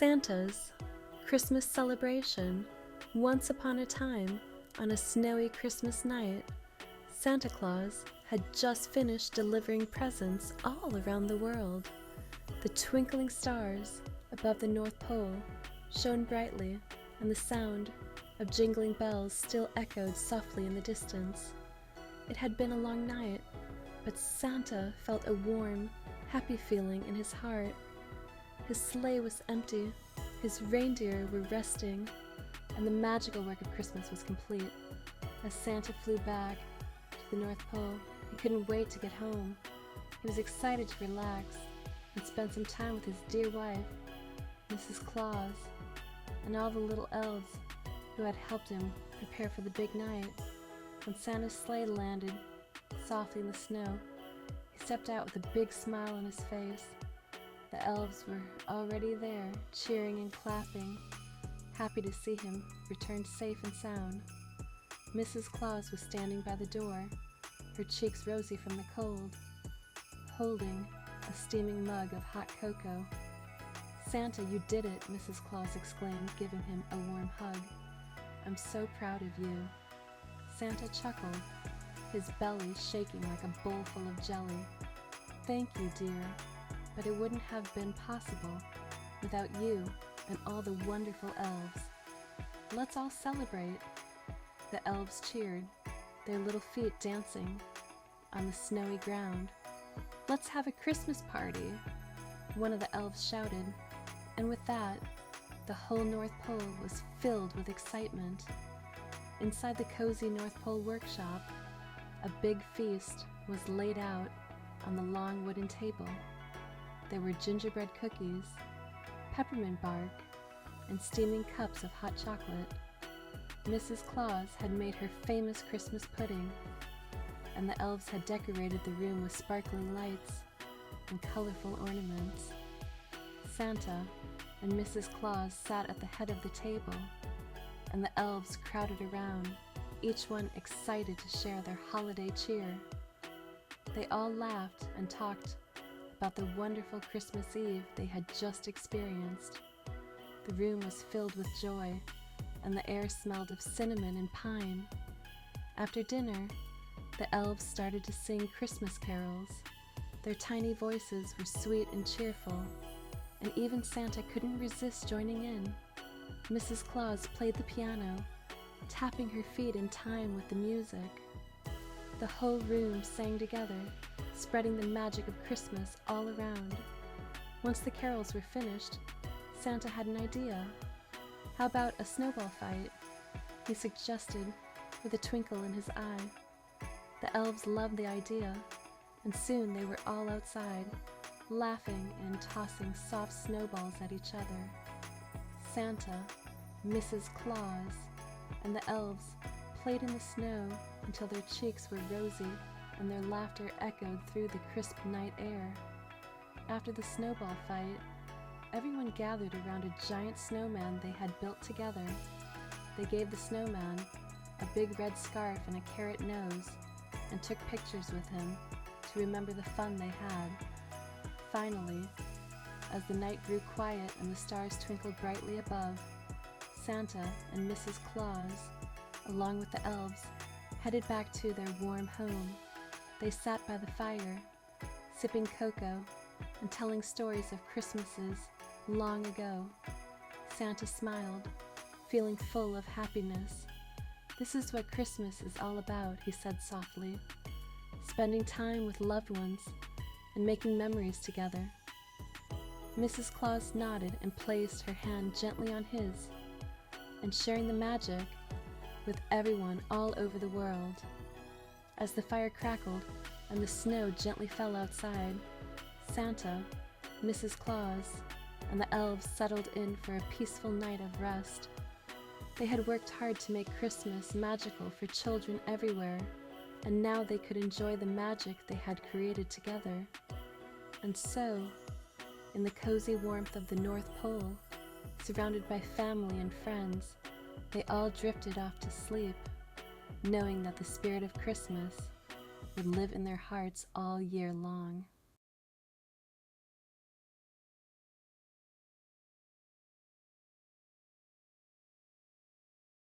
Santa's Christmas celebration. Once upon a time, on a snowy Christmas night, Santa Claus had just finished delivering presents all around the world. The twinkling stars above the North Pole shone brightly, and the sound of jingling bells still echoed softly in the distance. It had been a long night, but Santa felt a warm, happy feeling in his heart. His sleigh was empty, his reindeer were resting, and the magical work of Christmas was complete. As Santa flew back to the North Pole, he couldn't wait to get home. He was excited to relax and spend some time with his dear wife, Mrs. Claus, and all the little elves who had helped him prepare for the big night. When Santa's sleigh landed softly in the snow, he stepped out with a big smile on his face. The elves were already there, cheering and clapping, happy to see him return safe and sound. Mrs. Claus was standing by the door, her cheeks rosy from the cold, holding a steaming mug of hot cocoa. "Santa, you did it," Mrs. Claus exclaimed, giving him a warm hug. "I'm so proud of you." Santa chuckled, his belly shaking like a bowl full of jelly. "Thank you, dear, but it wouldn't have been possible without you and all the wonderful elves. Let's all celebrate." The elves cheered, their little feet dancing on the snowy ground. "Let's have a Christmas party," one of the elves shouted, and with that, the whole North Pole was filled with excitement. Inside the cozy North Pole workshop, a big feast was laid out on the long wooden table. There were gingerbread cookies, peppermint bark, and steaming cups of hot chocolate. Mrs. Claus had made her famous Christmas pudding, and the elves had decorated the room with sparkling lights and colorful ornaments. Santa and Mrs. Claus sat at the head of the table, and the elves crowded around, each one excited to share their holiday cheer. They all laughed and talked about the wonderful Christmas Eve they had just experienced. The room was filled with joy, and the air smelled of cinnamon and pine. After dinner, the elves started to sing Christmas carols. Their tiny voices were sweet and cheerful, and even Santa couldn't resist joining in. Mrs. Claus played the piano, tapping her feet in time with the music. The whole room sang together, spreading the magic of Christmas all around. Once the carols were finished, Santa had an idea. "How about a snowball fight?" he suggested with a twinkle in his eye. The elves loved the idea, and soon they were all outside, laughing and tossing soft snowballs at each other. Santa, Mrs. Claus, and the elves played in the snow until their cheeks were rosy and their laughter echoed through the crisp night air. After the snowball fight, everyone gathered around a giant snowman they had built together. They gave the snowman a big red scarf and a carrot nose and took pictures with him to remember the fun they had. Finally, as the night grew quiet and the stars twinkled brightly above, Santa and Mrs. Claus, along with the elves, headed back to their warm home. They sat by the fire, sipping cocoa and telling stories of Christmases long ago. Santa smiled, feeling full of happiness. "This is what Christmas is all about," he said softly. "Spending time with loved ones and making memories together." Mrs. Claus nodded and placed her hand gently on his, and sharing the magic with everyone all over the world. As the fire crackled and the snow gently fell outside, Santa, Mrs. Claus, and the elves settled in for a peaceful night of rest. They had worked hard to make Christmas magical for children everywhere, and now they could enjoy the magic they had created together. And so, in the cozy warmth of the North Pole, surrounded by family and friends, they all drifted off to sleep, knowing that the spirit of Christmas would live in their hearts all year long.